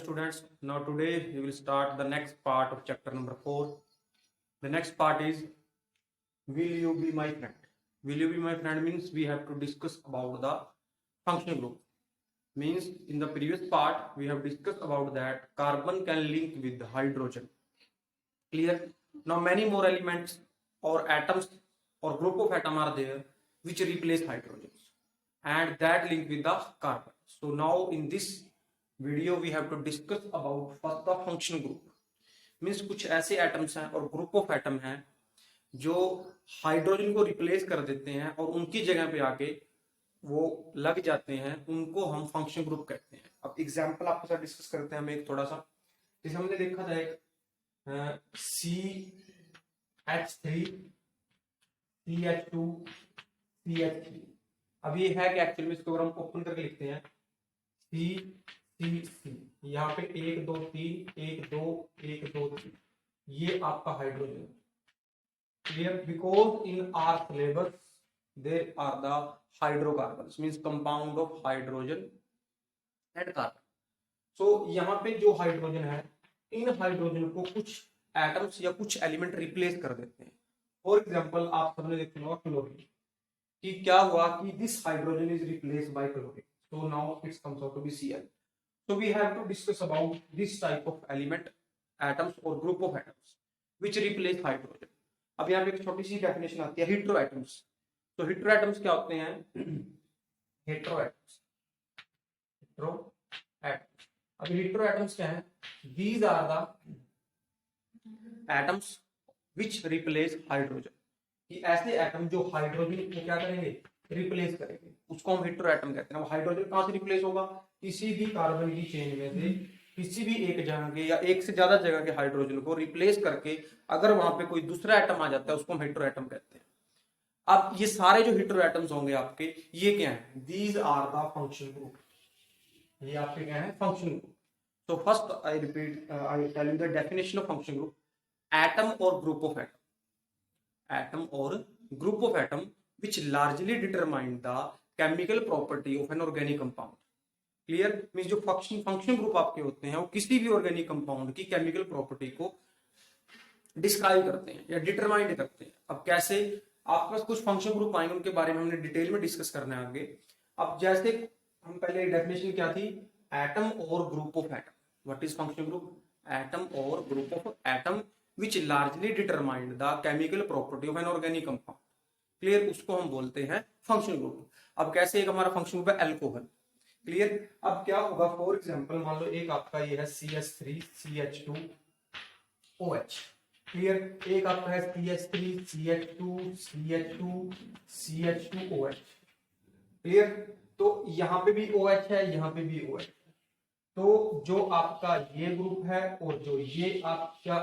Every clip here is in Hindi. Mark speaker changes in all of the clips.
Speaker 1: students, now today we will start the next part of chapter number 4. The next part is will you be my friend. Will you be my friend means we have to discuss about the functional group. Means in the previous part we have discussed about that carbon can link with hydrogen. Clear? Now many more elements or atoms or group of atom are there which replace hydrogens and that link with the carbon. So now in this video we have to discuss about first the functional group means कुछ ऐसे एटम्स हैं और ग्रुप ऑफ एटम हैं जो हाइड्रोजन को रिप्लेस कर देते हैं और उनकी जगह पे आके वो लग जाते हैं, उनको हम फंक्शनल ग्रुप कहते हैं। अब एग्जांपल आपके साथ डिस्कस करते हैं हम एक थोड़ा सा। जैसे हमने देखा था एक CH3 CH2 CH3। अब ये है कि एक्चुअली में इसको अगर हम ओपन करके लिखते हैं C यहाँ पे 1 2 3 1 2 1 2 3 ये आपका हाइड्रोजन है। Clear? Because in our syllabus there are the hydrocarbons means compound of hydrogen and carbon. So यहाँ पे जो हाइड्रोजन है, इन हाइड्रोजन को कुछ एटम्स या कुछ एलिमेंट रिप्लेस कर देते हैं। फॉर एग्जाम्पल आप सबने देखा होगा क्लोरीन कि क्या हुआ कि this hydrogen is replaced by chlorine, so now it comes out to be Cl. So we have to discuss about this type of element, atoms or group of atoms which replace hydrogen. अब यहाँ पे एक छोटी सी डेफिनेशन आती है हेटेरो एटम्स। तो हेटेरो एटम्स क्या होते हैं? हेटेरो एटम्स, अब हेटेरो एटम्स क्या है? These are the atoms which replace hydrogen. कि ऐसे एटम जो हाइड्रोजन को क्या करेंगे? रिप्लेस करेंगे, उसको हम हेटेरो एटम कहते हैं। वो हाइड्रोजन कहां से रिप्लेस होगा? किसी भी कार्बन की चेन में से किसी भी एक जगह के या एक से ज्यादा जगह के हाइड्रोजन को रिप्लेस करके अगर वहां पे कोई दूसरा एटम आ जाता है उसको हम हेटेरो एटम कहते हैं। अब ये सारे जो हेटेरो एटम्स होंगे आपके, ये क्या है? These are the functional group. ये आपके क्या है? Functional group. So first I repeat, I tell you the definition of functional group. Atom और ग्रुप ऑफ एटम, एटम और group of atom which largely determine the chemical property of an organic compound. Clear? Means जो फंक्शनल ग्रुप आपके होते हैं वो किसी भी ऑर्गेनिक कंपाउंड की केमिकल प्रॉपर्टी को डिस्क्राइब करते हैं या डिटरमाइन करते हैं। अब कैसे? आपके पास कुछ फंक्शनल ग्रुप आएंगे, उनके बारे में हमने डिटेल में डिस्कस करना है आगे। अब जैसे हम पहले डेफिनेशन क्या थी? एटम और group of atom. What is functional group? Atom और group of atom which largely determined the chemical property of an organic compound. Clear? उसको हम बोलते हैं फंक्शनल ग्रुप। अब कैसे? एक हमारा फंक्शनल ग्रुप है अल्कोहल। क्लियर? अब क्या होगा? फॉर एग्जांपल मान लो एक आपका ये है CH3 CH2 OH। क्लियर? एक आपका है CH3 CH2 CH2 CH2 OH। Clear? तो यहां पे भी OH है, यहां पे भी OH। तो जो आपका ये ग्रुप है और जो ये आपका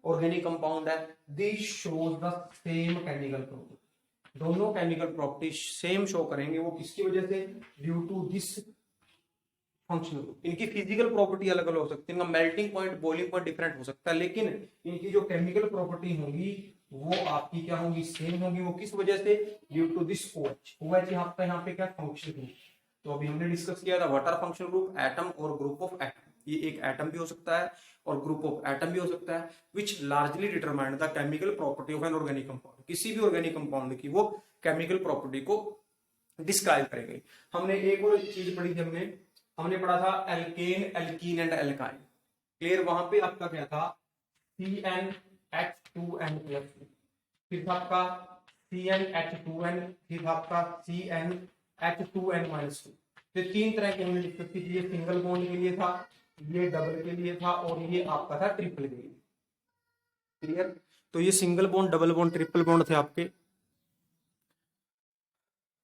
Speaker 1: ऑर्गेनिक कंपाउंड है, this shows the same chemical property. दोनों केमिकल प्रॉपर्टी सेम शो करेंगे। वो किसकी वजह से? Due to this functional group. इनकी फिजिकल प्रॉपर्टी अलग अलग हो सकती है, इनका melting point, boiling point different हो सकता है, लेकिन इनकी जो केमिकल प्रॉपर्टी होगी वो आपकी क्या होगी? सेम होगी। वो किस वजह से? Due to this OH। OH यहाँ पे क्या? Functional group. तो अभी हमने डिस्कस किया था what are functional group, atom और ग्रुप ऑफ एटम। ये एक एटम भी हो सकता है और ग्रुप ऑफ एटम भी हो सकता है which largely determine the chemical property of an organic compound. किसी भी ऑर्गेनिक कंपाउंड की वो केमिकल प्रॉपर्टी को डिस्क्राइब करेंगे। हमने एक और चीज पढ़ी थी, हमने पढ़ा था alkane, alkene and alkyne. Clear? वहां पे आपका क्या था? CnH2n+, फिर आपका CnH2n, फिर आपका CnH2n-2। तो तीन तरह के हमने डिस्कस की थी। ये सिंगल बॉन्ड के लिए था, ये डबल के लिए था और ये आपका था ट्रिपल के लिए। क्लियर? तो ये single bond, double bond, triple bond थे आपके।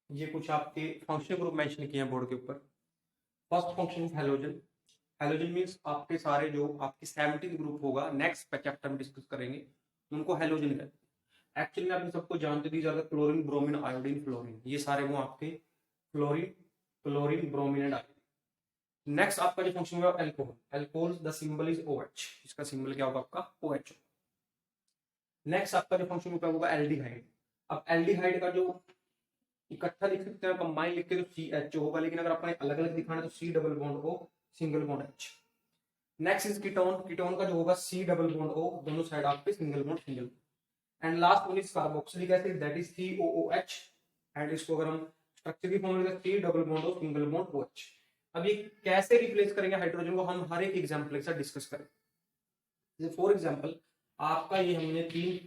Speaker 1: ये कुछ आपके फंक्शनल ग्रुप मेंशन किए हैं बोर्ड के ऊपर। First function halogen. Halogen means आपके सारे जो आपके 17 ग्रुप होगा नेक्स्ट चैप्टर में डिस्कस करेंगे, उनको हैलोजन कहते हैं। एक्चुअली में आप सबको जानते दी ज्यादा क्लोरीन, ब्रोमीन, आयोडीन, फ्लोरीन, ये सारे वो आपके chlorine, bromine and iodine. Next आपका जो फंक्शन होगा alcohol. Alcohol the symbol is OH। इसका सिंबल क्या होगा? आपका OH। नेक्स्ट आपका जो फंक्शन होगा एल्डिहाइड। अब एल्डिहाइड का जो इकट्ठा लिख सकते हैं, कंबाइन लिख के तो CH होगा, लेकिन अगर अपने अलग अलग दिखाना तो C double bond O single bond H। Next is ketone, ketone का जो होगा C डबल बॉन्ड O, दोनों साइड आपके single bond single. And last one is carboxylic acid, that is COOH। And इसको अगर हम स्ट्रक्चर की फॉर्म में C double bond O single bond OH। अब ये कैसे रिप्लेस करेंगे हाइड्रोजन को, हम हर एक एग्जांपल के साथ डिस्कस करें। जैसे फॉर एग्जांपल आपका ये हमने 3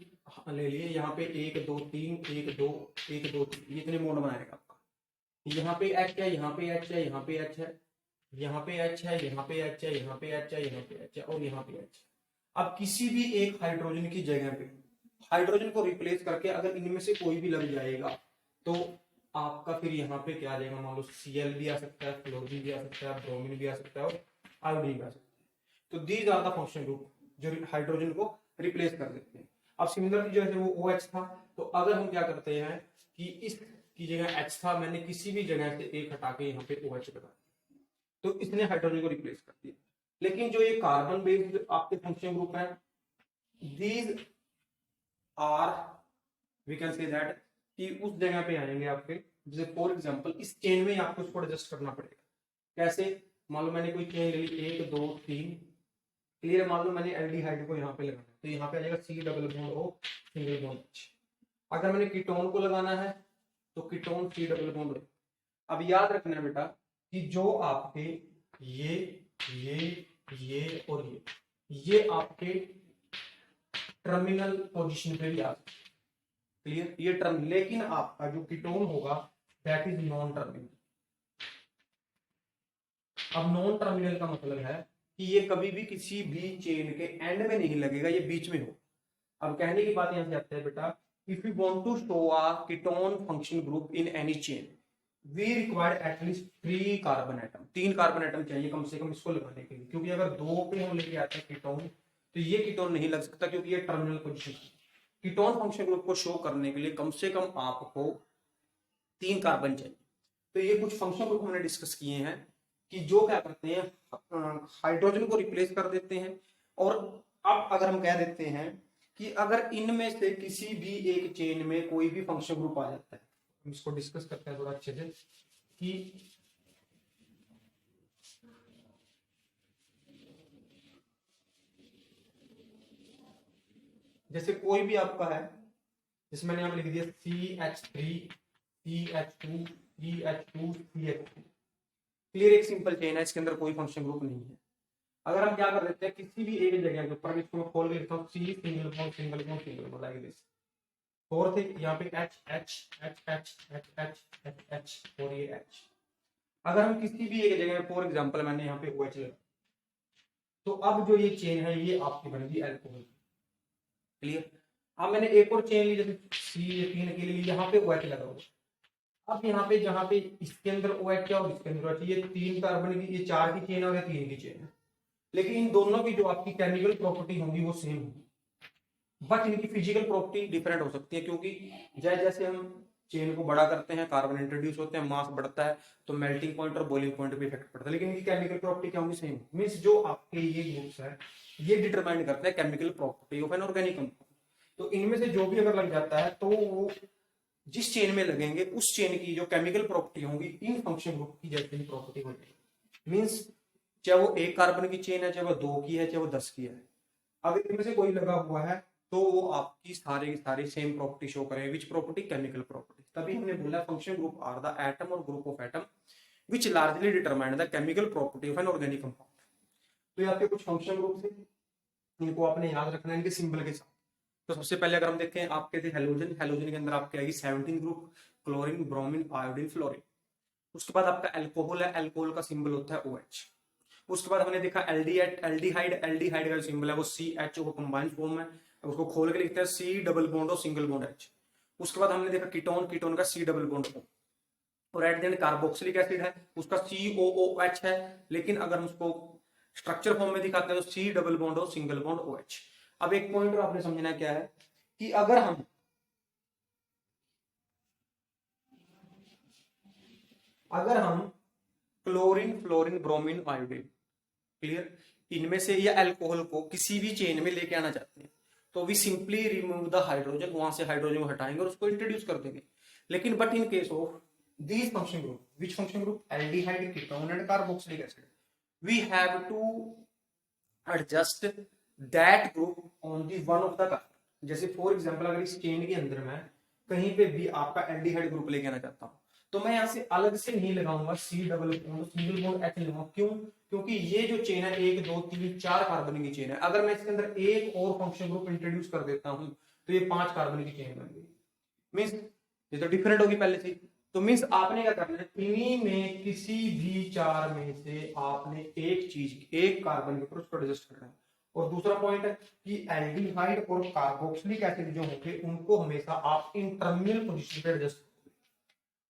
Speaker 1: ले लिए, यहाँ पे 1 2 3 1 2 1 2 3, ये इतने बॉन्ड बनाएगा आपका। यहाँ पे H है, यहाँ पे H है, यहाँ पे H है, यहाँ पे H है, यहाँ पे H है, यहाँ पे H है, यहाँ पे H है और यहाँ पे H। अब किसी भी एक हाइड्रोजन की जगह पे हाइड्रोजन को रिप्लेस करके अगर इनमें से कोई भी लग जाएगा तो आपका फिर यहाँ पे क्या आ जाएगा, मान लो Cl भी आ सकता है, फ्लोरीन भी आ सकता है, ब्रोमीन भी आ सकता है और आयोडीन भी आ सकता है। तो these are the function group जो हाइड्रोजन को रिप्लेस कर देते हैं। अब सिमिलरली जैसे वो OH था, तो अगर हम क्या करते हैं कि इस की जगह H था, मैंने किसी भी जगह से एक हटा के यहाँ पे OH लगा दिया, तो इसने हाइड्रोजन को रिप्लेस कर दिया। लेकिन जो ये कार्बन बेस्ड आपके फंक्शन ग्रुप है, these are we can say that कि उस जगह पे आएंगे आपके, जैसे फॉर एग्जांपल इस चेन में आपको इसको एडजस्ट करना पड़ेगा। कैसे, मान लो मैंने कोई चेन ले ली 1 2 3, क्लियर, मान लो मैंने एल्डिहाइड को यहाँ पे लगाना है, तो यहाँ पे आ जाएगा C double bond O single bond H। अगर मैंने कीटोन को लगाना है तो ketone C double bond O। अब याद रखना बेटा कि जो आपके ये और ये आपके टर्मिनल पोजीशन पे भी आ सकते, क्लियर, ये टर्म, लेकिन आपका जो कीटोन होगा दैट इज नॉन टर्मिनल। अब नॉन टर्मिनल का मतलब है कि ये कभी भी किसी भी चेन के एंड में नहीं लगेगा, ये बीच में हो। अब कहने की बात यहां से आती है बेटा, if you want to show a ketone function group in any chain we required at least 3 carbon atom, 3 carbon atom चाहिए कम से कम इसको लगाने के लिए, क्योंकि अगर 2 पे हम लेके आते हैं कीटोन तो ये कीटोन नहीं लग सकता, क्योंकि ये टर्मिनल पोजीशन है। कीटोन फंक्शन ग्रुप को शो करने के लिए कम से कम आपको 3 कार्बन चाहिए। तो ये कुछ फंक्शन ग्रुप हमने डिस्कस किए हैं कि जो क्या करते हैं, हाइड्रोजन को रिप्लेस कर देते हैं। और अब अगर हम कह देते हैं कि अगर इनमें से किसी भी एक चेन में कोई भी फंक्शन ग्रुप आ जाता है, हम इसको डिस्कस करते हैं थोड़ा अच्छे से कि जैसे कोई भी आपका है, जैसे मैंने यहाँ पे लिख दिया CH3 CH2 CH2 CH2, clear, एक सिंपल चेन है, इसके अंदर कोई फंक्शन ग्रुप नहीं है। अगर हम क्या कर देते हैं किसी भी एक जगह के ऊपर, इसको मैं खोल के लिखता हूँ C single bond single bond single bond, like this. Fourth यहाँ पे H H H H H H H H और ये H। अगर हम किसी भी एक जगह, फॉर एग्जांपल मैंने यहाँ पे OH लगा, तो अब जो ये चेन है ये आपकी बनेगी अल्कोहल, क्लियर। अब मैंने एक और चेन ली, जैसे C3 के लिए यहाँ पे OH लगा हुआ, अब यहाँ पे जहाँ पे इसके अंदर OH और इसके अंदर OH, ये 3 कार्बन की, ये 4 की चेन और 3 की चेन है, लेकिन इन दोनों की जो आपकी केमिकल प्रॉपर्टी होगी वो सेम होगी, बट इनकी फिजिकल प्रॉपर्टी डिफरेंट हो सकती है, क्योंकि जैसे जैसे हम चेन को बड़ा करते हैं, कार्बन इंट्रोड्यूस होते हैं, मास बढ़ता है, तो मेल्टिंग पॉइंट और बॉइलिंग पॉइंट पे इफेक्ट पड़ता है, लेकिन इनकी केमिकल प्रॉपर्टी क्या होगी, सेम। मींस जो आपके ये ग्रुप्स है ये डिटरमाइन करते हैं chemical property of an organic compound. तो इनमें से जो भी अगर लग जाता है तो वो जिस चेन में लगेंगे उस चेन की जो केमिकल प्रॉपर्टी होंगी इन फंक्शन ग्रुप की जैसी प्रॉपर्टी हो जाएगी। मींस चाहे वो 1 कार्बन की चेन है, चाहे वो 2 की है, चाहे वो 10 की है, अगर इनमें से कोई लगा हुआ है तो वो आपकी सारी की सारी सेम प्रॉपर्टी शो करेंगे, विच प्रॉपर्टी, केमिकल प्रॉपर्टी। तभी हमने बोला function group are the atom और group of atom which largely determine the chemical property of an organic compound. तो ये आपके कुछ फंक्शन ग्रुप थे, इनको आपने याद रखना है इनके सिंबल के साथ। तो सबसे पहले अगर हम देखें आपके थे हेलोजन, हेलोजन के अंदर आपके आएगी 17 group, chlorine, bromine, iodine, fluorine. उसके बाद आपका अल्कोहल है, अल्कोहल का सिंबल होता है OH। उसके बाद हमने देखा एल्डिहाइड, एल्डिहाइड का सिंबल है वो CH, वो कंबाइंड फॉर्म है, उसको खोल के लिखते हैं C डबल बॉन्ड और सिंगल बॉन्ड H। उसके बाद हमने देखा कीटोन, कीटोन का C डबल बॉन्ड O। और at the end carboxylic acid है, उसका COOH है, लेकिन अगर हम उसको स्ट्रक्चर फॉर्म में दिखाते हैं तो C डबल बॉन्ड और सिंगल बॉन्ड OH। अब एक पॉइंट आपने समझना क्या है कि अगर हम chlorine, fluorine, bromine, iodine, clear, इनमें से या अल्कोहल को किसी भी चेन में लेके आना चाहते हैं तो we simply remove the hydrogen, वहां से हाइड्रोजन को हटाएंगे और उसको इंट्रोड्यूस कर देंगे। लेकिन but in case of these function group, which function group, aldehyde, ketone and carboxylic acid, we have to adjust that group on the one of the carbon. जैसे फॉर एग्जांपल अगर इस चेन के अंदर मैं कहीं पे भी आपका एल्डिहाइड ग्रुप लेके आना चाहता हूं, तो मैं यहां से अलग से नहीं लगाऊंगा C double bond single bond H लगाऊंगा। क्यों? क्योंकि ये जो चेन है 1 2 3 4 कार्बन की चेन है। अगर मैं इसके अंदर एक और फंक्शन ग्रुप इंट्रोड्यूस कर देता हूं तो ये 5 कार्बन की चेन बन गई। मींस ये तो डिफरेंट होगी पहले से। तो मींस आपने क्या करना है, इन्हीं में किसी भी 4 में से आपने एक चीज एक कार्बन के ऊपर उसको एडजस्ट करना है। और दूसरा पॉइंट है कि एल्डिहाइड और कार्बोक्सिलिक एसिड जो होंगे उनको हमेशा आप इन टर्मिनल पोजीशन पे एडजस्ट करोगे,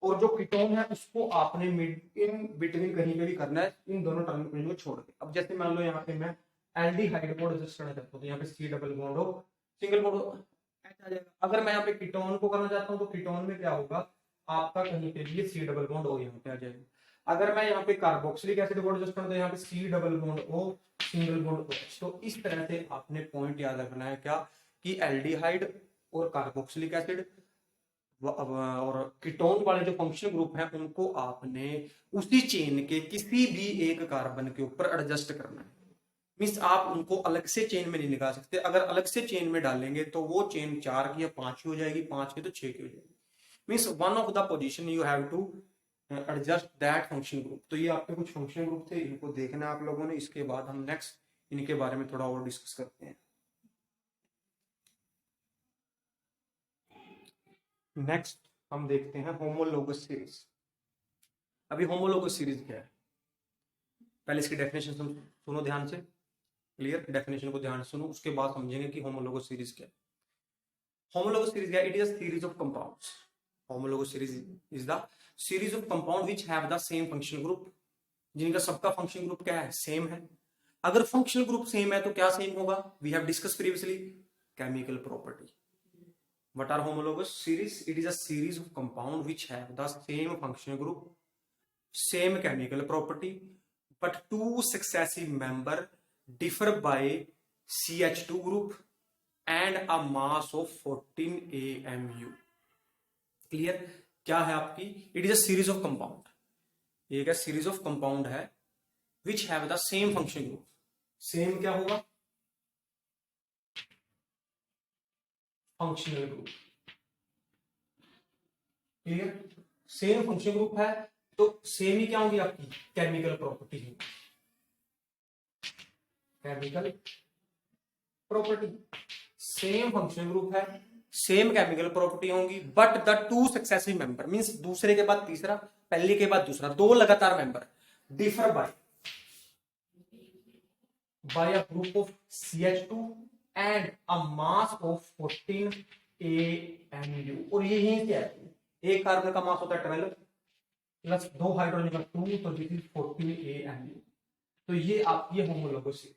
Speaker 1: और जो कीटोन है उसको आपने मिड इन बिटवीन कहीं पे भी करना है, इन दोनों टर्मिनल पोजीशन को छोड़ के। अब जैसे मान लो यहाँ पे मैं एल्डिहाइड को एडजस्ट करना चाहता हूँ तो यहाँ पे सी डबल बॉन्ड हो सिंगल बॉन्ड एच आ जाएगा। अगर मैं यहाँ पे कीटोन को करना चाहता हूँ तो कीटोन में क्या होगा, आपका कहीं पे भी सी डबल बॉन्ड ओ यहाँ पे आ जाएगा। अगर मैं यहाँ पे कार्बोक्सिलिक एसिड को एडजस्ट करूँ तो यहाँ पे C double bond O single bond OH। तो इस तरह से आपने पॉइंट याद रखना है क्या, कि एल्डिहाइड और कार्बोक्सिलिक एसिड और कीटोन वाले जो फंक्शनल ग्रुप हैं उनको आपने उसी चेन के किसी भी एक कार्बन के ऊपर एडजस्ट करना है। मीन्स आप उनको अलग से चेन में नहीं निकाल सकते। अगर अलग से चेन में डालेंगे तो वो चेन 4 की या 5 की हो जाएगी, 5 की तो 6 की हो जाएगी। Means one of the position you have to adjust that function group. तो ये आपके कुछ फंक्शन ग्रुप थे, इनको देखना आप लोगों ने। इसके बाद हम नेक्स्ट इनके बारे में थोड़ा और डिस्कस करते हैं। नेक्स्ट हम देखते हैं होमोलोगस सीरीज। अभी होमोलोगस सीरीज क्या है, पहले इसकी डेफिनेशन सुनो ध्यान से, क्लियर, डेफिनेशन को ध्यान से सुनो, उसके बाद समझेंगे कि होमोलोगस सीरीज क्या है। होमोलोगस सीरीज क्या है? It is a series of compounds. Homologous series is the series of compound which have the same functional group, जिनका सबका फंक्शनल ग्रुप क्या है, सेम है। अगर फंक्शनल ग्रुप सेम है तो क्या सेम होगा, we have discuss previously, chemical property. What are homologous series? It is a series of compound which have the same functional group, same chemical property, but two successive member differ by CH2 group and a mass of 14 AMU. Clear? क्या है आपकी? It is a series of compound. एक है series of compound है which have the same functional group. Same क्या होगा? Functional group. Clear? Same functional group है तो सेम ही क्या होगी आपकी केमिकल प्रॉपर्टी है। Chemical property same functional group है, सेम केमिकल प्रॉपर्टी होंगी, but the two successive member means दूसरे के बाद तीसरा, पहले के बाद दूसरा, दो लगातार member differ by a group of CH2 and a mass of 14 AMU। और ये यहीं से आती है, एक कार्बन का मास होता है 12 प्लस 2 हाइड्रोजन का 2, तो दिस इज 14 AMU। तो ये आपकी homologous series.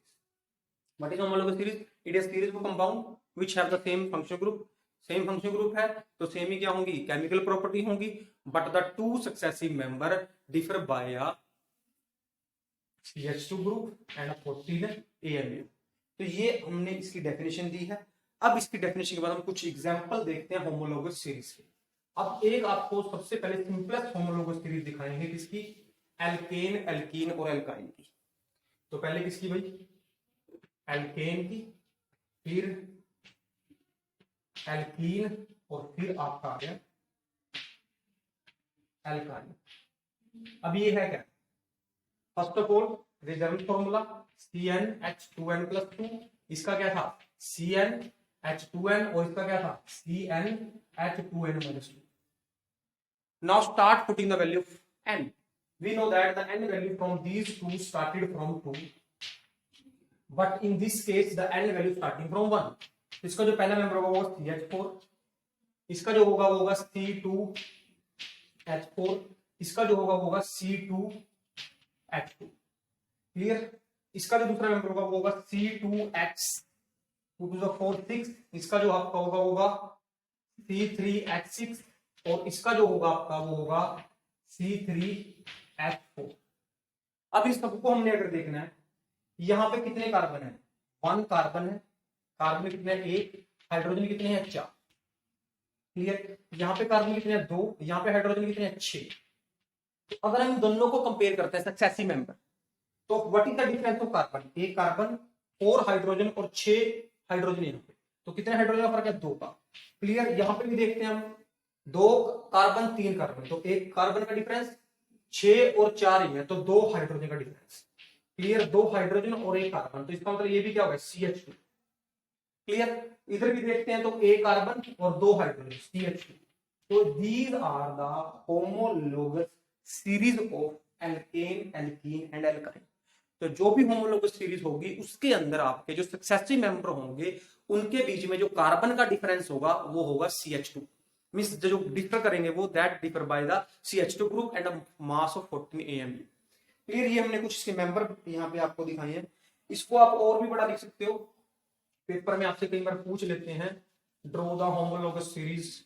Speaker 1: What is homologous series? It is series of compound which have the same functional group. Same functional group है तो सेम ही क्या होंगी, केमिकल प्रॉपर्टी होंगी, but the two successive member differ by a CH2 group and 14 AMU। तो ये हमने इसकी डेफिनेशन दी है। अब इसकी डेफिनेशन के बाद हम कुछ एग्जांपल देखते हैं होमोलोगस सीरीज के। अब एक आपको सबसे पहले सिंपलेस्ट होमोलोगस सीरीज दिखाएंगे किसकी, एल्केन, एल्कीन और एल्काइन की। तो पहले किसकी भाई, एल्केन की, फिर एल्कीन और फिर आपका आ गया एल्काइन। अब ये है क्या, first of all reserve formula CnH2n+2, इसका क्या था CnH2n और इसका क्या था CnH2n-2। Now start putting the value of n. We know that the n value from these two started from 2, but in this case the n value starting from 1. इसका जो पहला मेंबर होगा वो CH4, इसका जो होगा वो होगा C2H4, इसका जो होगा वो होगा C2H2। क्लियर? इसका जो दूसरा मेंबर होगा वो होगा C2H4, इसका जो आपका होगा वो होगा C3H6 और इसका जो होगा आपका वो होगा C3H4। अब इस सबको हमने अगर देखना है, यहां पे कितने कार्बन है, 1 कार्बन है, कार्बन कितने हैं 1, हाइड्रोजन कितने हैं 4। क्लियर? यहाँ पे कार्बन कितने हैं 2, यहाँ पे हाइड्रोजन कितने हैं 6। तो अगर हम दोनों को कंपेयर करते हैं सक्सेसिव मेंबर, तो what is the difference of carbon, एक कार्बन 4 हाइड्रोजन और 6 हाइड्रोजन यहाँ पे, तो कितने हाइड्रोजन का फर्क है, 2 का। क्लियर, यहाँ पे भी देखते हैं हम, 2 कार्बन 3 कार्बन, तो एक कार्बन का डिफरेंस 6 और 4 ही है, तो 2 हाइड्रोजन का डिफरेंस। क्लियर, 2 हाइड्रोजन और एक कार्बन, तो इसका मतलब ये भी क्या होगा, CH2। क्लियर, इधर भी देखते हैं, तो एक कार्बन और 2 हाइड्रोजन, CH2। तो these are the homologous series of alkane, alkene and alkyne. तो जो भी होमोलोगस सीरीज होगी उसके अंदर आपके जो सक्सेसिव मेंबर होंगे उनके बीच में जो कार्बन का डिफरेंस होगा वो होगा CH2। मींस जो डिफर करेंगे वो that differ by the CH2 group and a mass of 14 AMU। Clear, ये हमने कुछ इसके मेंबर यहाँ पे आपको दिखाए हैं। इसको आप और भी बड़ा लिख सकते हो, पेपर में आपसे कई बार पूछ लेते हैं, draw the homologous series,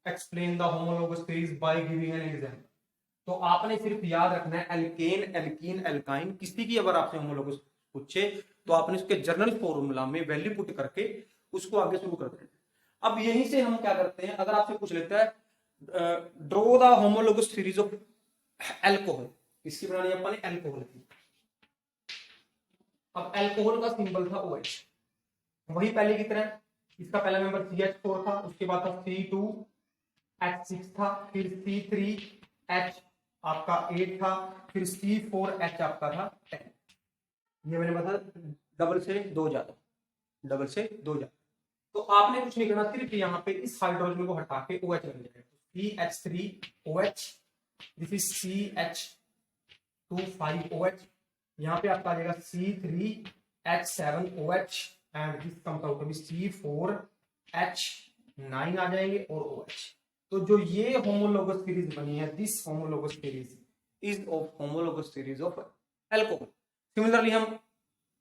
Speaker 1: explain the homologous series by giving an example. तो आपने सिर्फ याद रखना है एल्केन, एल्कीन, एल्काइन, किसी की अगर आपसे होमोलोगस पूछे तो आपने उसके जर्नल फॉर्मूला में वैल्यू पुट करके उसको आगे शुरू कर देना। अब यहीं से हम क्या करते हैं, अगर आपसे पूछ लेता है draw the homologous series of alcohol, किसकी बनानी है अपन, एल्कोहल की। अब एल्कोहल का सिंबल था OH, वही पहले की तरह, इसका पहला मेंबर CH4 था, उसके बाद था C2H6 था, फिर C3H आपका 8 था, फिर C4H आपका था 10। ये मैंने बताया डबल से 2 ज्यादा, डबल से 2 ज्यादा। तो आपने कुछ नहीं करना, सिर्फ यहाँ पे इस हाइड्रोजन को हटा के OH लग जाएगा, CH3OH, दिस इज CH25OH, यहाँ पे आपका आ जाएगा C3H7OH and this comes out to be C4H9 आ जाएंगे और OH। तो जो ये होमोलोगस सीरीज बनी है, this homologous series is of homologous series of alcohol. Similarly हम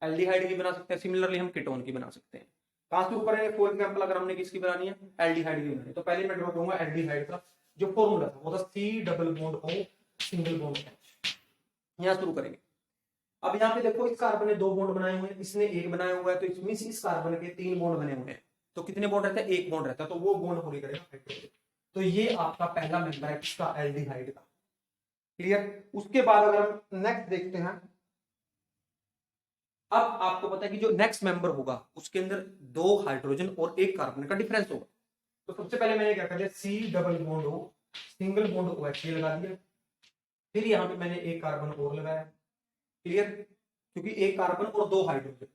Speaker 1: एल्डिहाइड की बना सकते हैं, सिमिलरली हम कीटोन की बना सकते हैं। कहां से ऊपर है, फॉर एग्जांपल अगर हमने किसकी बनानी है, एल्डिहाइड की बनानी है, तो पहले मैं ड्रॉ करूंगा एल्डिहाइड का जो फॉर्मूला था, वो था C double bond O single bond H। यहां शुरू करेंगे। अब यहाँ पे देखो, इस कार्बन ने 2 बॉन्ड बनाए हुए हैं, इसने 1 बनाया हुआ है, तो इसमें इस कार्बन के 3 बॉन्ड बने हुए हैं, तो कितने बॉन्ड रहते हैं, 1 बॉन्ड रहता है, तो वो बॉन्ड पूरी करेगा हाइड्रोजन। तो ये आपका पहला मेंबर है किसका, एल्डिहाइड का। क्लियर, उसके बाद अगर हम नेक्स्ट देखते हैं, अब आपको पता है कि जो नेक्स्ट मेंबर होगा उसके अंदर 2 हाइड्रोजन और 1 कार्बन का डिफरेंस होगा। तो सबसे पहले मैंने क्या कर दिया, C double bond O single bond OH लगा दिया, फिर यहाँ पे मैंने 1 कार्बन और लगाया। क्लियर, क्योंकि 1 कार्बन और 2 हाइड्रोजन,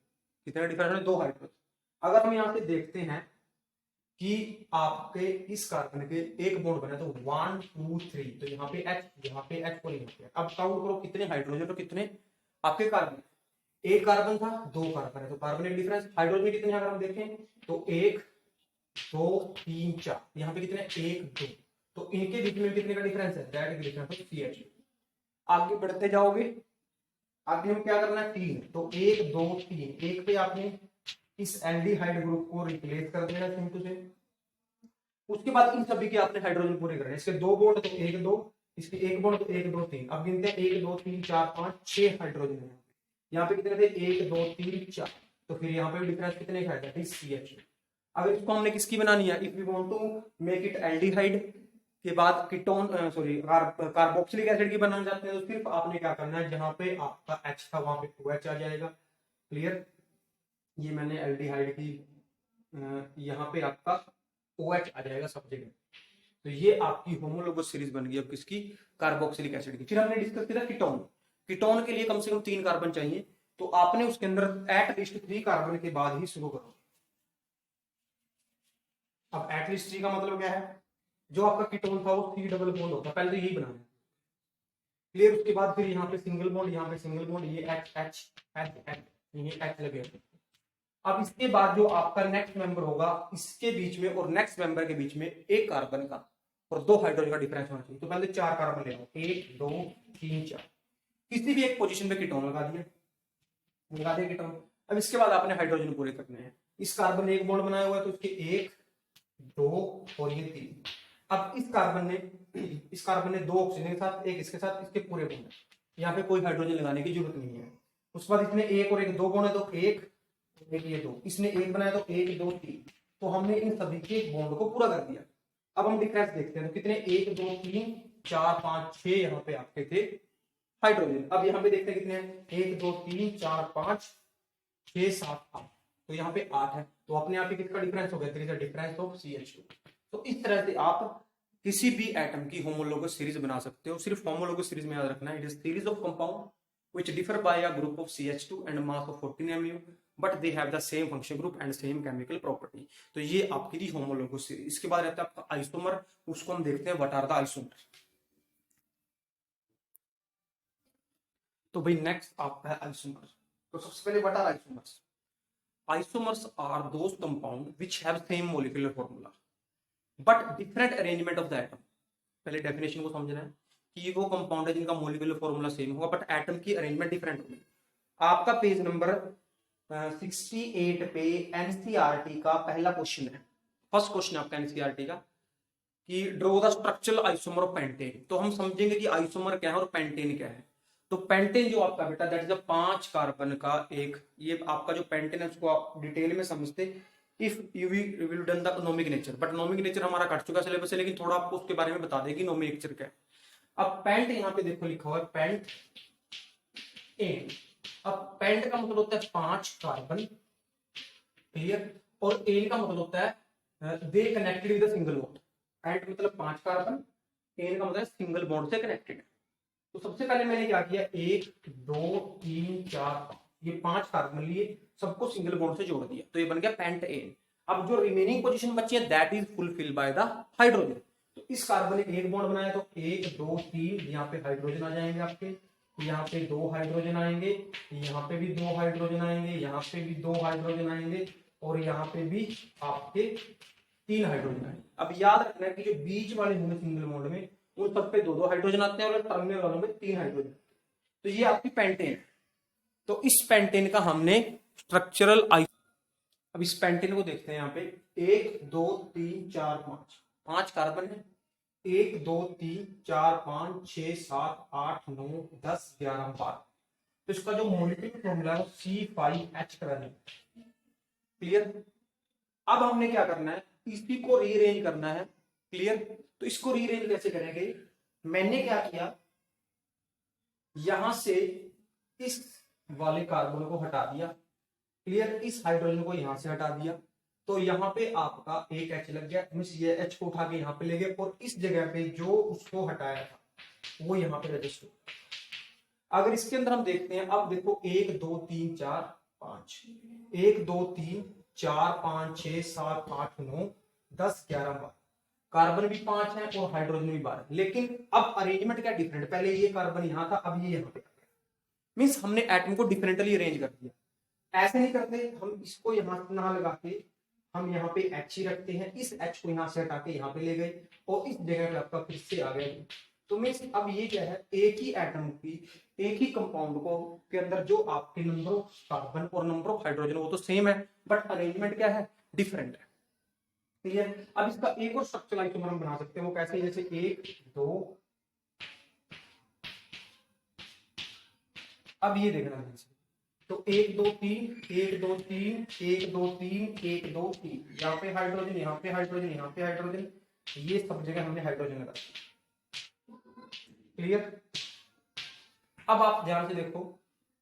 Speaker 1: कितना डिफरेंस है, 2 हाइड्रोजन। अगर हम यहाँ से देखते हैं कि आपके इस कार्बन के 1 बॉन्ड बना, तो 1 2 3, तो यहाँ पे H, यहाँ पे H और यहाँ पे। अब काउंट करो कितने हाइड्रोजन और कितने आपके कार्बन, 1 कार्बन था, 2 कार्बन है, तो कार्बन एक डिफरेंस। हाइड्रोजन कितने अगर हम देखें तो 1 2 3 4, यहाँ पे कितने 1 2, तो इनके बीच में कितने का डिफरेंस है, that is difference of CH। आगे बढ़ते जाओगे, आगे हम क्या करना है, 3, तो 1 2 3, एक पे आपने इस एल्डिहाइड ग्रुप को रिप्लेस कर देना सेम टू सेम। उसके बाद इन सभी के आपने हाइड्रोजन पूरे करने, इसके 2 बॉन्ड तो 1 2, इसके 1 बॉन्ड तो 1 2 3। अब गिनते हैं 1 2 3 4 5 6 हाइड्रोजन है, यहाँ पे कितने थे, 1 2 3 4, तो फिर यहाँ पे डिफरेंस कितने का है, CH। अगर इसको हमने किसकी बनानी है, if we want to make it aldehyde के बाद कीटोन सॉरी कार्बोक्सिलिक एसिड की बनाना चाहते हैं, तो सिर्फ आपने क्या करना है, जहां पे आपका H था वहां पे 2H आ जाएगा। क्लियर, ये मैंने एल्डिहाइड की यहाँ पे आपका OH आ जाएगा सब जगह। तो ये आपकी होमोलोगस सीरीज बन गई अब किसकी, कार्बोक्सिलिक एसिड की। फिर हमने डिस्कस किया कीटोन, कीटोन के लिए कम से कम 3 कार्बन चाहिए, तो आपने उसके अंदर एटलीस्ट 3 कार्बन के बाद ही शुरू करो। अब एटलीस्ट 3 का मतलब क्या है, जो आपका कीटोन था वो C डबल बॉन्ड होता है, पहले तो यही बनाना है। क्लियर, उसके बाद फिर यहाँ पे सिंगल बॉन्ड, यहाँ पे सिंगल बॉन्ड, ये H H H H, ये H लगे। अब इसके बाद जो आपका नेक्स्ट मेंबर होगा, इसके बीच में और नेक्स्ट मेंबर के बीच में 1 कार्बन का और 2 हाइड्रोजन का डिफरेंस होना चाहिए। तो पहले 4 कार्बन ले लो, 1 2 3 4, किसी भी एक पोजीशन पे कीटोन लगा दिया कीटोन। अब इसके बाद आपने हाइड्रोजन पूरे करने हैं। इस कार्बन ने 1 बॉन्ड बनाया हुआ है, तो इसके 1 2 और ये 3। अब इस कार्बन ने 2 ऑक्सीजन के साथ, 1 इसके साथ, इसके पूरे बॉन्ड, यहाँ पे कोई हाइड्रोजन लगाने की जरूरत नहीं है। उसके बाद इसने 1 और 1 2 बॉन्ड है, तो 1 ये 2, इसने 1 बनाया, तो 1 2 3, तो हमने इन सभी के बॉन्ड को पूरा कर दिया। अब हम डिफरेंस देखते हैं, तो कितने 1 2 3 4 5 6 यहाँ पे आपके थे हाइड्रोजन। अब यहाँ पे देखते हैं कितने हैं, 1 2 3 4 5 6 7 8, तो यहाँ पे 8 है, तो अपने आप ही किसका डिफरेंस हो गया, there is a difference of CH2। तो इस तरह से आप किसी भी एटम की होमोलोगस सीरीज बना सकते हो। सिर्फ होमोलोगस सीरीज में याद रखना है, it is series of compound which differ by a group of CH2 and mass of 14 mu, but they have the same function group and same chemical property। तो ये आपकी थी होमोलोगस सीरीज। इसके बाद रहता है आपका आइसोमर, उसको हम देखते हैं व्हाट आर द आइसोमर। तो भाई नेक्स्ट आपका है आइसोमर। तो सबसे पहले what are isomers. Isomers are those compound which have same molecular formula but different arrangement of the atom. पहले डेफिनेशन को समझना है कि वो कंपाउंड है जिनका मोलिकुलर फॉर्मूला सेम होगा बट एटम की अरेंजमेंट डिफरेंट होगी। आपका पेज नंबर 68 पे एनसीईआरटी का पहला क्वेश्चन है, फर्स्ट क्वेश्चन आपका एनसीईआरटी का कि draw the structural isomer of pentane. तो हम समझेंगे कि आइसोमर क्या है और पेंटेन क्या है। तो पेंटेन जो आपका बेटा दैट इज अ 5 कार्बन का एक, ये आपका जो पेंटेन है उसको आप डिटेल में समझते if you will done the nomic nature, but nomic nature हमारा कट चुका सिलेबस से, लेकिन थोड़ा आपको उसके बारे में बता देगी नोमिक नेचर क्या है। अब पेंट यहाँ पे देखो लिखा हुआ है पेंट एन। अब पेंट का मतलब होता है 5 कार्बन, क्लियर, और एन का मतलब होता है they connected with a single bond. Pent मतलब 5 कार्बन, एन का मतलब है सिंगल बॉन्ड से कनेक्टेड। तो सबसे पहले मैंने क्या किया, 1 2 3 4 ये 5 कार्बन लिए, सबको सिंगल बॉन्ड से जोड़ दिया, तो ये बन गया पेंट एन। अब जो रिमेनिंग पोजीशन बची है that is fulfil bye the hydrogen. तो इस कार्बन ने एक बॉन्ड बनाया, तो 1 2 3 यहाँ पे हाइड्रोजन आ जाएंगे आपके, यहाँ पे 2 हाइड्रोजन आएंगे, यहाँ पे भी 2 हाइड्रोजन आएंगे, यहाँ पे भी 2 हाइड्रोजन आएंगे, और यहाँ पे भी आपके 3 हाइड्रोजन आएंगे। अब याद रखना है कि जो बीच वाले होंगे सिंगल बॉन्ड में उन सब पे 2 हाइड्रोजन आते हैं और टर्मिनल वालों में 3 हाइड्रोजन। तो ये आपकी पेंटेन। तो इस पेंटेन का हमने स्ट्रक्चरल अब इस पेंटेन को देखते हैं यहाँ पे 1 2 3 4 5 5 कार्बन है, 1 2 3 4 5 6 7 8 9 10 11 12। तो इसका जो मॉलिक्यूलर फॉर्मूला है C5H करा है, क्लियर। अब हमने क्या करना है, इसी को रीअरेंज करना है, क्लियर। तो इसको रीअरेंज कैसे करेंगे, मैंने क्या किया, यहां से इस वाले कार्बन को हटा दिया, क्लियर, इस हाइड्रोजन को यहां से हटा दिया, तो यहां पे आपका एक H लग गया, मींस ये H को उठा के यहां पे ले गए और इस जगह पे जो उसको हटाया था वो यहां पे रजिस्टर। अगर इसके अंदर हम देखते हैं, अब देखो 1 2 3 4 5 1 2 3 4 5 6 7 8 9 10 11 12, कार्बन भी 5 है और हाइड्रोजन भी 12, लेकिन अब अरेंजमेंट क्या डिफरेंट, पहले ये कार्बन यहां था अब ये यहां पे, मींस हमने एटम को डिफरेंटली अरेंज कर दिया। ऐसे नहीं करते हम, इसको यहां ना लगा के हम यहाँ पे H ही रखते हैं, इस H को यहाँ से हटा के यहाँ पे ले गए और इस जगह पे आपका फिर से आ गया। तो मींस अब ये क्या है, एक ही एटम की एक ही कंपाउंड को के अंदर जो आपके नंबर ऑफ कार्बन और नंबर ऑफ हाइड्रोजन वो तो सेम है बट अरेंजमेंट क्या है, डिफरेंट है, क्लियर। अब इसका एक और स्ट्रक्चर आइसोमर हम बना सकते हैं, वो कैसे, जैसे 1 2, अब ये देखना है, तो 1 2 3 1 2 3 1 2 3 1 2 3, यहाँ पे हाइड्रोजन यहाँ पे हाइड्रोजन यहाँ पे हाइड्रोजन, ये सब जगह हमने हाइड्रोजन लगा दिया, क्लियर। अब आप ध्यान से देखो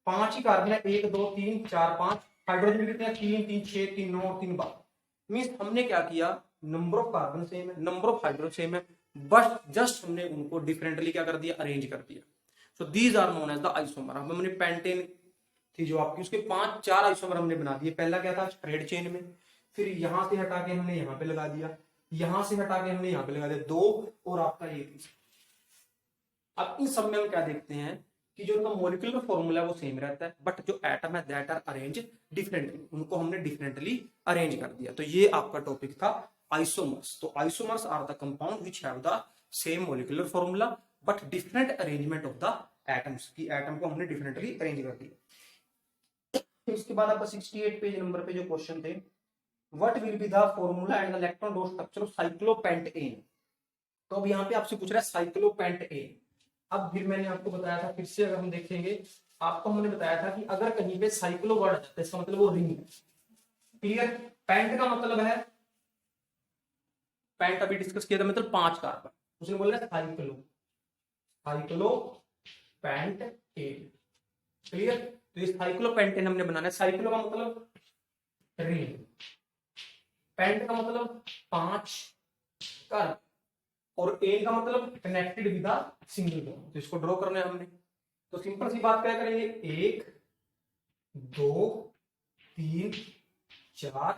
Speaker 1: 5 ही कार्बन है, 1 2 3 4 5, हाइड्रोजन कितने हैं 3 3 6 3 9 3 12, मींस हमने क्या किया, नंबर ऑफ कार्बन सेम है, नंबर ऑफ हाइड्रोजन सेम है, बस जस्ट हमने उनको डिफरेंटली क्या कर दिया, अरेंज कर दिया। So these are known as the isomer. अब हमने पेंटेन थी जो आपकी, उसके 5 4 आइसोमर हमने बना दिए। पहला क्या था, स्ट्रेट चेन में, फिर यहां से हटा के हमने यहाँ पे लगा दिया, यहां से हटा के हमने यहाँ पे लगा दिया 2, और आपका ये 3। अब इन सब में हम क्या देखते हैं कि जो उनका मॉलिक्यूलर फॉर्मूला है वो सेम रहता है बट जो एटम है दैट आर अरेंज डिफरेंटली, उनको हमने डिफरेंटली अरेंज कर दिया। तो ये आपका टॉपिक था आइसोमर्स। तो isomers are the compound which have the same molecular formula but different arrangement of the atoms, की एटम को हमने डिफरेंटली अरेंज कर दिया। इसके बाद आपका 68 पेज नंबर पे जो क्वेश्चन थे, what will be the formula and the electron dot structure of cyclopentane. तो अब यहाँ पे आपसे पूछ रहा है साइक्लोपेंटेन। अब फिर मैंने आपको बताया था, फिर से अगर हम देखेंगे, आपको हमने बताया था कि अगर कहीं पे साइक्लो वर्ड आता है इसका मतलब वो रिंग है, क्लियर। पेंट का मतलब है, पेंट अभी डिस्कस किया था, मतलब 5 कार्बन, उसने बोला साइक्लो, साइक्लो पेंटेन। क्लियर। तो ये साइक्लोपेंटेन हमने बनाना है। साइक्लो का मतलब रिंग, पेंट का मतलब 5 कार्बन, और एन का मतलब कनेक्टेड विद सिंगल बॉन्ड। तो इसको ड्रॉ करना है हमने। तो सिंपल सी बात क्या करेंगे, 1 2 3 4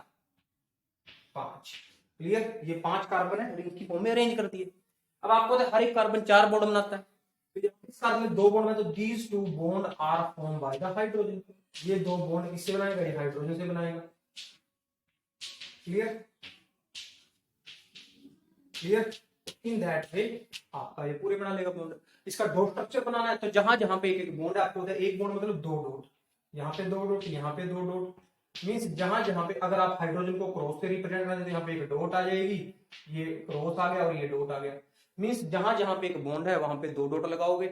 Speaker 1: 5। क्लियर। ये 5 कार्बन है, रिंग की फॉर्म में अरेंज कर दिए। अब आपको हर एक कार्बन 4 बॉन्ड बनाता है, तो इस कार्बन में 2 बॉन्ड है, तो these 2 bond are form by the hydrogen. ये 2 बॉन्ड किससे बनाएगा, ये हाइड्रोजन से बनाएगा। Clear. Clear. In that way आपका ये पूरे बना लेगा बॉन्ड। इसका डॉट स्ट्रक्चर बनाना है, तो जहां जहां पे एक एक बॉन्ड है आपको होता है, एक बॉन्ड मतलब 2 डॉट, यहाँ पे 2 डॉट, यहाँ पे 2 डॉट। मींस जहां जहां पे अगर आप हाइड्रोजन को क्रॉस से रिप्रेजेंट करते हैं, यहाँ पे एक डॉट आ जाएगी, ये क्रॉस आ गया और ये डॉट आ गया। मींस जहां जहां पे एक बॉन्ड है वहां पे 2 डॉट लगाओगे।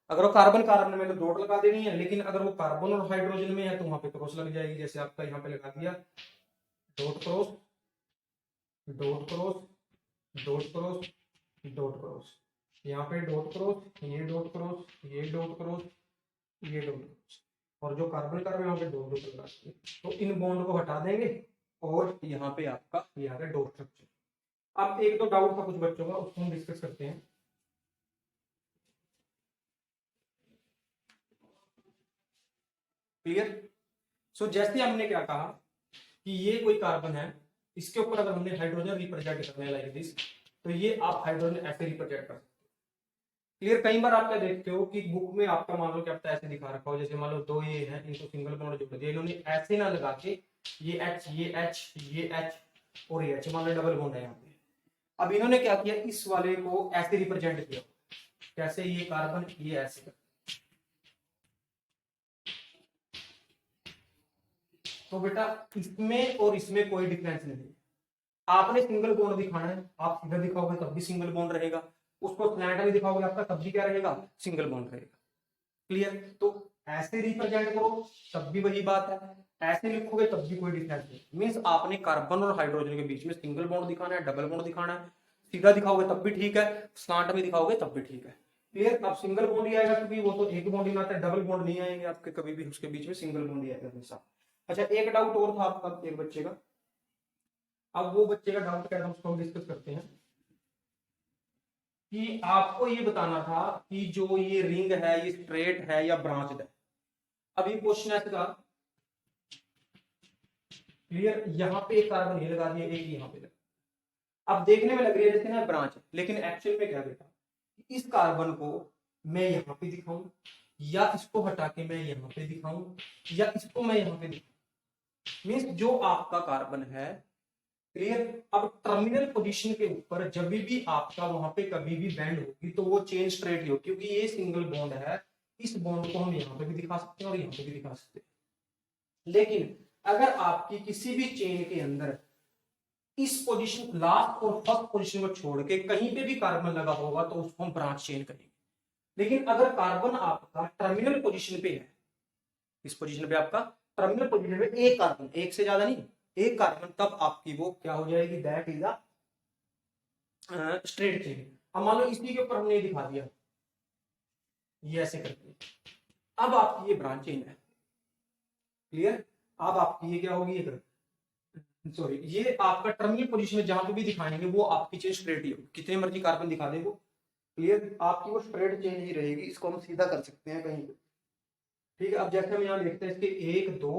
Speaker 1: अगर वो कार्बन कार्बन में तो डॉट लगा देनी है, लेकिन अगर वो कार्बन और हाइड्रोजन में है तो वहां पे क्रॉस लग जाएगी। जैसे आपका यहाँ पे लगा दिया dot cross, dot cross, dot cross, dot cross, यहाँ पे डॉट क्रॉस, ये डॉट क्रॉस, ये डॉट क्रॉस, ये डॉट क्रॉस, और जो कार्बन कार्बन यहाँ पे डॉट डॉट लगा देंगे। तो इन बॉन्ड को हटा देंगे और यहाँ पे आपका ये आ गया डॉट स्ट्रक्चर। अब एक तो डाउट था कुछ बच्चों का, उसको हम डिस्कस करते हैं। क्लियर। सो जैसे हमने क्या कहा कि ये कोई कार्बन है, इसके ऊपर अगर हमने हाइड्रोजन रिप्रेजेंट करना है लाइक दिस, तो ये आप हाइड्रोजन ऐसे रिप्रेजेंट कर सकते हो। क्लियर। कई बार आप क्या देखते हो कि बुक में आपका मान लो क्या ऐसे दिखा रखा हो, जैसे मान लो 2 ये है, इनको सिंगल बॉन्ड जोड़ दिया इन्होंने, ऐसे ना लगा के ये H ये H ये H और ये H, मान लो डबल बॉन्ड है यहाँ पे। अब इन्होंने क्या किया, इस वाले को ऐसे रिप्रेजेंट किया, कैसे, ये कार्बन ये ऐसे। तो बेटा इसमें और इसमें कोई डिफरेंस नहीं है। आपने सिंगल बॉन्ड दिखाना है, आप सीधा दिखाओगे तब भी सिंगल बॉन्ड रहेगा, उसको स्लैंट में दिखाओगे आपका तब भी क्या रहेगा, सिंगल बॉन्ड रहेगा। क्लियर। तो ऐसे रिप्रेजेंट करो तब भी वही बात है, ऐसे लिखोगे तब भी कोई डिफरेंस नहीं। मींस आपने कार्बन और हाइड्रोजन के बीच में सिंगल बॉन्ड दिखाना है, डबल बॉन्ड दिखाना है, सीधा दिखाओगे तब भी ठीक है, स्लैंट में दिखाओगे तब भी ठीक है। क्लियर। अब सिंगल बॉन्ड ही आएगा क्योंकि वो तो एक बॉन्ड ही आता है, डबल बॉन्ड नहीं आएंगे आपके कभी भी, उसके बीच में सिंगल बॉन्ड ही आएगा हमेशा। अच्छा, एक डाउट और था आपका एक बच्चे का। अब वो बच्चे का डाउट क्या था उसको हम डिस्कस करते हैं, कि आपको ये बताना था कि जो ये रिंग है ये स्ट्रेट है या ब्रांचड है। अब ये क्वेश्चन ऐसे था। क्लियर। यहाँ पे एक कार्बन ये लगा दिया, एक यहाँ पे लगा। अब देखने में लग रही है जैसे ना ब्रांच है, लेकिन एक्चुअल में क्या बेटा, इस कार्बन को मैं यहाँ पे दिखाऊं या इसको हटा के मैं यहाँ पे दिखाऊं या इसको मैं यहाँ पे दिखाऊं। मीन्स जो आपका कार्बन है, क्लियर, अब टर्मिनल पोजीशन के ऊपर जब भी आपका वहां पे कभी भी बैंड होगी तो वो चेन स्ट्रेट हो, क्योंकि ये सिंगल बॉन्ड है। इस बॉन्ड को हम यहाँ पे भी दिखा सकते हैं और यहाँ पे भी दिखा सकते हैं। लेकिन अगर आपकी किसी भी चेन के अंदर इस पोजीशन लास्ट और फर्स्ट पोजीशन को छोड़ के कहीं पे भी कार्बन लगा होगा तो उसको हम ब्रांच चेन करेंगे। लेकिन अगर कार्बन आपका टर्मिनल पोजीशन पे है, इस पोजीशन पे आपका टर्मिनल पोजीशन पे एक कार्बन, एक से ज्यादा नहीं, एक कार्बन, तब आपकी वो क्या हो जाएगी, that is a straight chain. अब मान लो इसी के ऊपर हमने दिखा दिया ये ऐसे करके, अब आपकी ये ब्रांच चेन है। क्लियर। अब आपकी ये क्या होगी, सॉरी, ये आपका टर्मिनल पोजीशन में जहां पे भी दिखाएंगे वो आपकी चेन स्ट्रेट ही होगी, कितने मर्जी कार्बन दिखा दे वो। क्लियर। आपकी वो स्ट्रेट चेन ही रहेगी, इसको हम सीधा कर सकते हैं कहीं पे। ठीक है। अब जैसे हम यहाँ देखते हैं इसके 1 2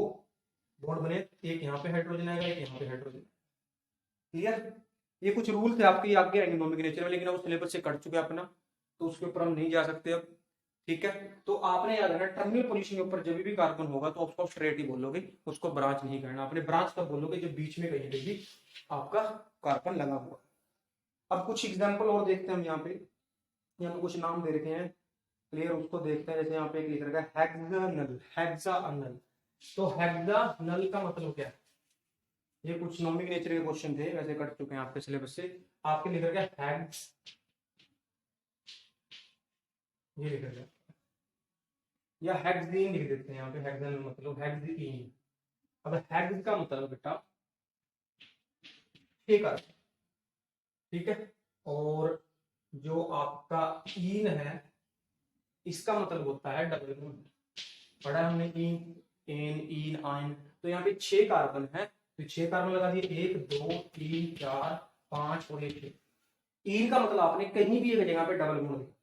Speaker 1: बॉन्ड बने, एक यहाँ पे हाइड्रोजन आएगा, एक यहाँ पे हाइड्रोजन। क्लियर। ये कुछ रूल थे आपके आगे आएंगे नॉमिक नेचर में, लेकिन अब सिलेबस से कट चुके अपना, तो उसके ऊपर हम नहीं जा सकते अब। ठीक है। तो आपने याद रखना टर्मिनल पोजीशन के ऊपर जब भी कार्बन होगा तो उसको स्ट्रेट ही बोलोगे, उसको ब्रांच नहीं करना। आपने ब्रांच तब बोलोगे जब बीच में कहीं पे भी आपका कार्बन लगा हुआ। अब कुछ एग्जांपल और देखते हैं हम यहाँ पे, यहाँ पे कुछ नाम दे रखे हैं। क्लियर। उसको देखते हैं। जैसे यहाँ पे एक लिख रखा है हेक्सानल, हेक्सानल। तो हेक्सानल का मतलब क्या है, ये कुछ नॉमिक नेचर के क्वेश्चन थे, वैसे कट चुके हैं आपके सिलेबस से। आपके लिख रखा है हेक्स, ये लिख रखा है, या हेक्सीन लिख देते हैं यहाँ पे, हेक्सानल मतलब हेक्सीन। अब हेक्स का मतलब बेटा 6 कार्बन। ठीक है। और जो आपका ईन है इसका मतलब होता है डबल बॉन्ड। पढ़ा है हमने इन, एन, इन, आइन। तो यहाँ पे 6 कार्बन है, तो 6 कार्बन लगा दिए, 1 2 3 4 5 और 1 6। इन का मतलब आपने कहीं भी एक जगह पे डबल बॉन्ड दिखा,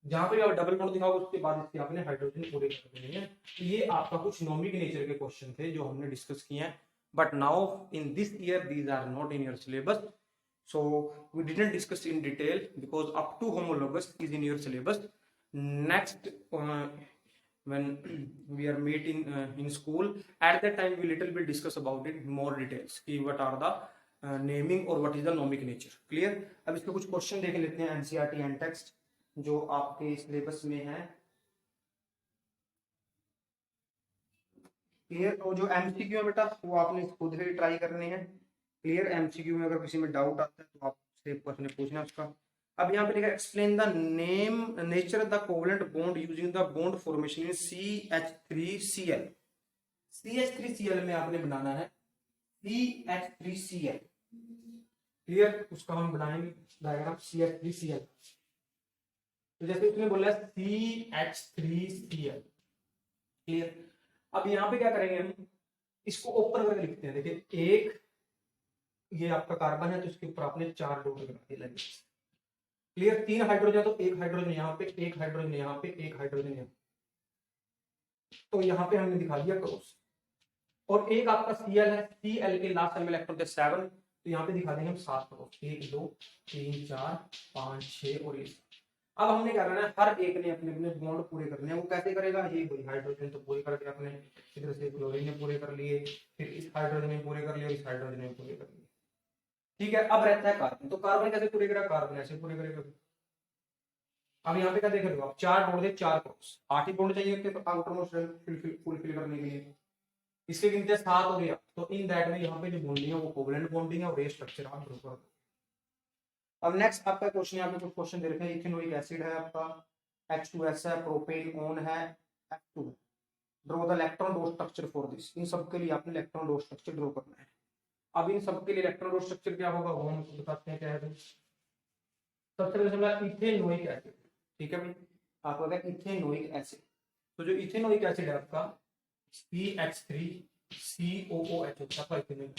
Speaker 1: जहां पे आप डबल बॉन्ड दिखाओ उसके बाद इसके आपने हाइड्रोजन पूरे कर देने हैं। तो ये आपका कुछ नॉमिक नेचर के क्वेश्चन थे जो हमने डिस्कस किए हैं, but now in this year these are not in your syllabus, so we didn't discuss in detail because up to homologous is in your syllabus. Next when we are meet in school, at that time we little bit discuss about it more details कि what are the naming और what is the nomic nature. Clear? अब इसके कुछ क्वेश्चन देख लेते हैं एनसीईआरटी एंड टेक्स्ट जो आपके सिलेबस में है। क्लियर? और जो एमसीक्यू है बेटा वो आपने खुद ही ट्राई करने हैं। क्लियर? एमसीक्यू में अगर किसी में डाउट आता है तो आपसे क्वेश्चन पूछना उसका। अब यहाँ पे लिखा explain the name nature the covalent bond using the bond formation in CH3Cl। CH3Cl में आपने बनाना है CH3Cl। क्लियर? उसका हम बनाएंगे डायग्राम CH3Cl। तो जैसे उसने बोला CH3Cl। क्लियर? अब यहाँ पे क्या करेंगे हम, इसको ओपन करके लिखते हैं। देखिए एक ये आपका कार्बन है तो इसके ऊपर आपने 4 डॉट लगा दिए लगे। क्लियर? 3 हाइड्रोजन, तो एक हाइड्रोजन यहाँ पे, एक हाइड्रोजन यहाँ पे, एक हाइड्रोजन यहाँ, तो यहाँ पे हमने दिखा दिया क्रॉस। और एक आपका Cl है, Cl के लास्ट में इलेक्ट्रॉन थे 7, तो यहाँ पे दिखा देंगे हम 7 क्रॉस, 1 2 3 4 5 6 और 1। अब हमने क्या करना है, हर एक ने अपने अपने बॉन्ड पूरे करने हैं। वो कैसे करेगा, ये वही हाइड्रोजन तो पूरे कर दिया अपने, इधर से क्लोरीन ने पूरे कर लिए, फिर इस हाइड्रोजन ने पूरे कर लिए, इस हाइड्रोजन ने पूरे कर लिए। ठीक है? अब रहता है कार्बन, तो कार्बन कैसे पूरे करेगा, कार्बन ऐसे पूरे करेगा। अब यहाँ पे क्या देख रहे हो आप, 4 बॉन्ड थे 4 क्रॉस, 8 ही बॉन्ड चाहिए थे तो आउटर मोस्ट फुलफिल करने के लिए। इसके गिनते 7 हो गया, तो इन दैट में यहाँ पे जो बॉन्डिंग है वो कोवलेंट बॉन्डिंग है और ये स्ट्रक्चर आप ड्रॉ कर दो। अब नेक्स्ट आपका क्वेश्चन, यहाँ पे कुछ क्वेश्चन दे रखे हैं। इथेनोइक एसिड है आपका, H2S है, प्रोपेन ऑन है, F2। Draw the electron dot structure for this. इन सब के लिए आपने इलेक्ट्रॉन डोट स्ट्रक्चर ड्रॉ करना है। अब इन सब के लिए इलेक्ट्रॉन डोट स्ट्रक्चर क्या होगा वो हम बताते हैं क्या है। सबसे पहले समझा इथेनोइक एसिड। ठीक है भाई, आपका क्या इथेनोइक एसिड। तो जो इथेनोइक एसिड है आपका CH3COOH होता है इथेनोइक।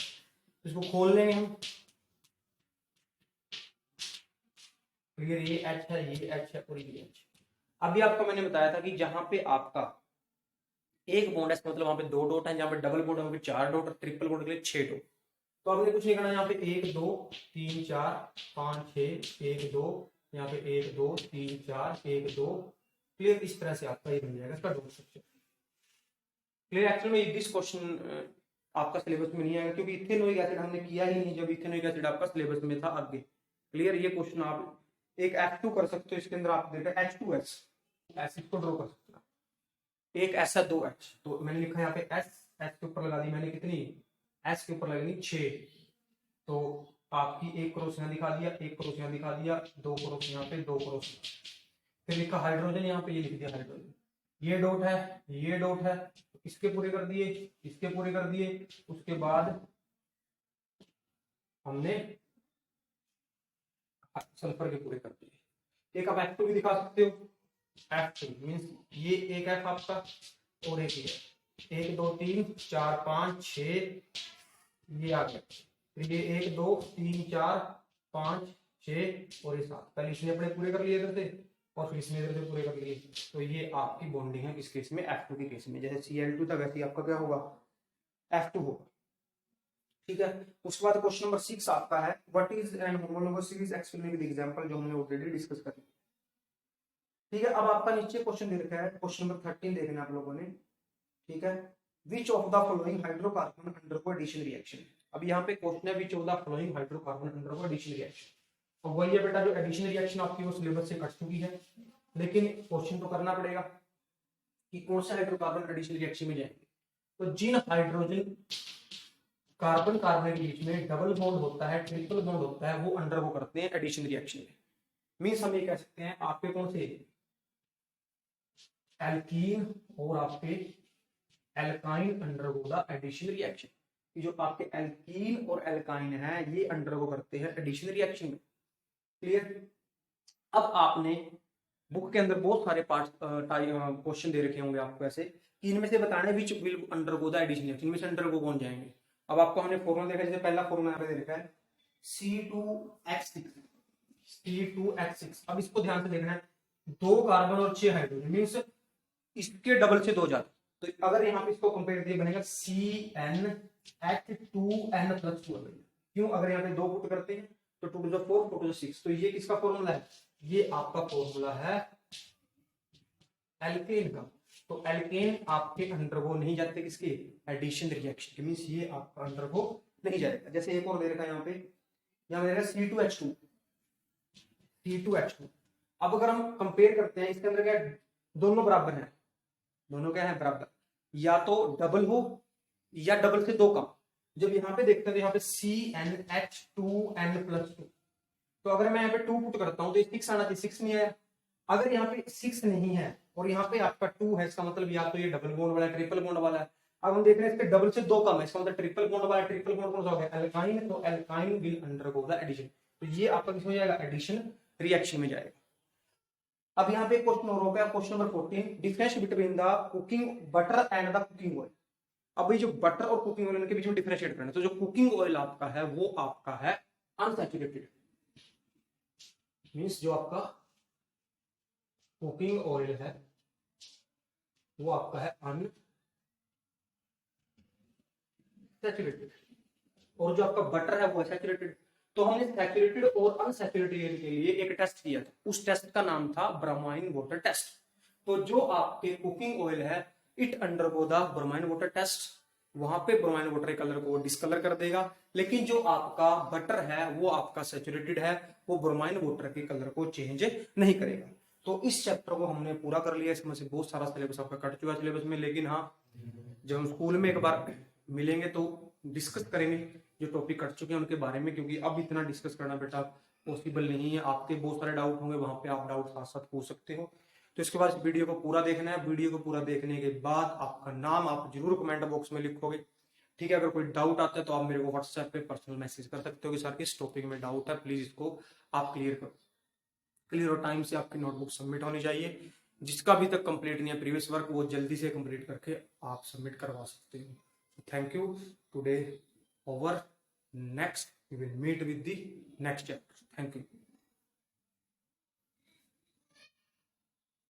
Speaker 1: इसको खोल लेंगे हम। क्लियर? ये H है, ये H है और ये H। अभी आपको मैंने बताया था कि जहां पे आपका एक बॉन्ड है मतलब वहां पे 2 डॉट है, जहां पे डबल बॉन्ड है वहां पे 4 डॉट और ट्रिपल बॉन्ड के लिए 6 डॉट। तो आपने कुछ नहीं करना, यहाँ पे 1 2 3 4 5 6 1 2, यहाँ पे 1 2 3 4 1 2। क्लियर? इस तरह से आपका ये बन जाएगा इसका डॉट स्ट्रक्चर। क्लियर? एक्चुअली में दिस क्वेश्चन आपका सिलेबस में नहीं आएगा क्योंकि इथेनोइक एसिड हमने किया ही नहीं जब इथेनोइक एसिड आपका सिलेबस में था आगे। क्लियर? ये क्वेश्चन आप एक F2 कर सकते हो, इसके अंदर आप देखो H2S एसिड को ड्रॉ कर सकते हो। एक ऐसा 2H, तो मैंने लिखा यहाँ पे S के ऊपर लगा दी मैंने कितनी, S के ऊपर लगनी 6, तो आपकी एक क्रॉस यहाँ दिखा दिया, एक क्रॉस यहाँ दिखा दिया, 2 क्रॉस यहाँ पे, 2 क्रॉस। फिर लिखा हाइड्रोजन, यहाँ पे ये लिख दिया हाइड्रोजन। ये डॉट है, ये डॉट है, इसके पूरे कर दिए, इसके पूरे कर दिए। उसके बाद हमने सल्फर के पूरे कर दिए। एक आप F2 भी दिखा सकते हो। F2 मींस ये एक F आपका और एक ये 1 2 3 4 5 6 ये आ गया। फिर ये 1 2 3 4 5 6 और ये 7। पहले इसने अपने पूरे कर लिए इधर से और फिर इसने इधर से पूरे कर लिए। तो ये आपकी बॉन्डिंग है किस केस में, F2 के केस में। जैसे Cl2 था वैसे आपका क्या होगा, F2 होगा। ठीक है? उसके बाद क्वेश्चन नंबर 6 आपका है what is an homologous series explain with example, जो हमने ऑलरेडी डिस्कस कर लिया। ठीक है? अब आपका नीचे क्वेश्चन दे रखा है, क्वेश्चन नंबर 13 देखना आप लोगों ने। ठीक है? Which of the following hydrocarbon undergo addition reaction. अब यहाँ पे क्वेश्चन है which of the following hydrocarbon undergo addition reaction. और वही है बेटा जो एडिशन रिएक्शन आपकी वो सिलेबस से कट चुकी है, लेकिन क्वेश्चन तो करना पड़ेगा कि कौन से हाइड्रोकार्बन एडिशन रिएक्शन में जाएंगे। तो जिन हाइड्रोजन कार्बन कार्बन के बीच में डबल बॉन्ड होता है, ट्रिपल बॉन्ड होता है, वो अंडरगो करते हैं एडिशन रिएक्शन में। मींस हम ये कह सकते हैं आपके कौन से एल्कीन और आपके alkyne undergo the addition reaction. जो आपके एल्कीन और एल्काइन है ये अंडरगो करते हैं एडिशन रिएक्शन में। क्लियर? अब आपने बुक के अंदर बहुत सारे पार्ट क्वेश्चन दे रखे होंगे आपको ऐसे कि इनमें से बताना है which will undergo the addition reaction, इनमें से अंडरगो कौन जाएंगे। अब आपको हमने फॉर्मूला देखा, जैसे पहला फॉर्मूला यहाँ पे दे रखा है C2H6, C2H6। अब इसको ध्यान से देखना है, 2 कार्बन और 6 हाइड्रोजन, मीन्स इसके डबल से 2 ज्यादा। तो अगर यहाँ पे इसको कंपेयर किया बनेगा CnH2n+2। क्यों, अगर यहाँ पे 2 पुट करते हैं तो 2 to the 4, 4 to the 6, तो ये किसका फॉर्मूला है, ये आपका फॉर्मूला है एल्केन का। तो एल्केन आपके अंडरगो नहीं जाते किसके, एडिशन रिएक्शन के, मींस ये आपका अंडरगो नहीं जाएगा। जैसे एक और दे रखा है यहाँ पे, यहाँ दे रखा है C2H2, C2H2। अब अगर हम कंपेयर करते हैं, इसके अंदर क्या है, दोनों बराबर हैं, दोनों क्या है बराबर, या तो डबल हो या डबल से 2 कम। जब यहाँ पे देखते हैं तो यहाँ पे CnH2n+2, तो अगर मैं यहाँ पे 2 पुट करता हूँ तो 6 आना चाहिए, 6 नहीं आया। अगर यहाँ पे 6 नहीं है और यहाँ पे आपका 2 है, इसका मतलब या तो ये डबल बॉन्ड वाला है, ट्रिपल बॉन्ड वाला है। अब हम देख रहे हैं इसके डबल से 2 कम है, इसका मतलब ट्रिपल बॉन्ड वाला है। ट्रिपल बॉन्ड कौन सा हो गया, एल्काइन, तो alkyne will undergo the addition, तो ये आपका किस में जाएगा, एडिशन रिएक्शन में जाएगा। अब यहाँ पे क्वेश्चन और हो गया, question number 14, difference between the cooking butter and the cooking oil. अब ये जो बटर और कुकिंग ऑयल के बीच में डिफरेंशिएट करना है, तो जो कुकिंग ऑयल आपका है वो आपका है अनसैचुरेटेड, मींस जो आपका कुकिंग ऑयल है वो आपका है अनसैचुरेटेड, और जो आपका बटर है वो है सैचुरेटेड। तो हमने सैचुरेटेड और अनसैचुरेटेड के लिए एक टेस्ट किया था, उस टेस्ट का नाम था ब्रोमाइन वाटर टेस्ट। तो जो आपके कुकिंग ऑयल है it undergo the bromine water test, वहां पे ब्रोमाइन वाटर कलर को डिस्कलर कर देगा। लेकिन जो आपका बटर है वो आपका सैचुरेटेड है, वो ब्रोमाइन वाटर के कलर को चेंज नहीं करेगा। तो इस चैप्टर को हमने पूरा कर लिया, इसमें से बहुत सारा सिलेबस आपका कट चुका है सिलेबस में। लेकिन हाँ, जब हम स्कूल में एक बार मिलेंगे तो डिस्कस करेंगे जो टॉपिक कट चुके हैं उनके बारे में, क्योंकि अब इतना डिस्कस करना बेटा पॉसिबल नहीं है। आपके बहुत सारे डाउट होंगे, वहां पे आप डाउट साथ साथ पूछ सकते हो। तो इसके बाद इस वीडियो को पूरा देखना है। वीडियो को पूरा देखने के बाद आपका नाम आप जरूर कमेंट बॉक्स में लिखोगे, ठीक है। अगर कोई डाउट आता है तो आप मेरे को व्हाट्सएप पे पर्सनल मैसेज कर सकते हो कि सर किस टॉपिक में डाउट है, प्लीज इसको आप क्लियर करो। क्लियर और टाइम से आपकी नोटबुक सबमिट होनी चाहिए। जिसका अभी तक कंप्लीट नहीं है प्रीवियस वर्क, वो जल्दी से कंप्लीट करके आप सबमिट करवा सकते हो। Thank you, today over, next we will meet with the next chapter. Thank you.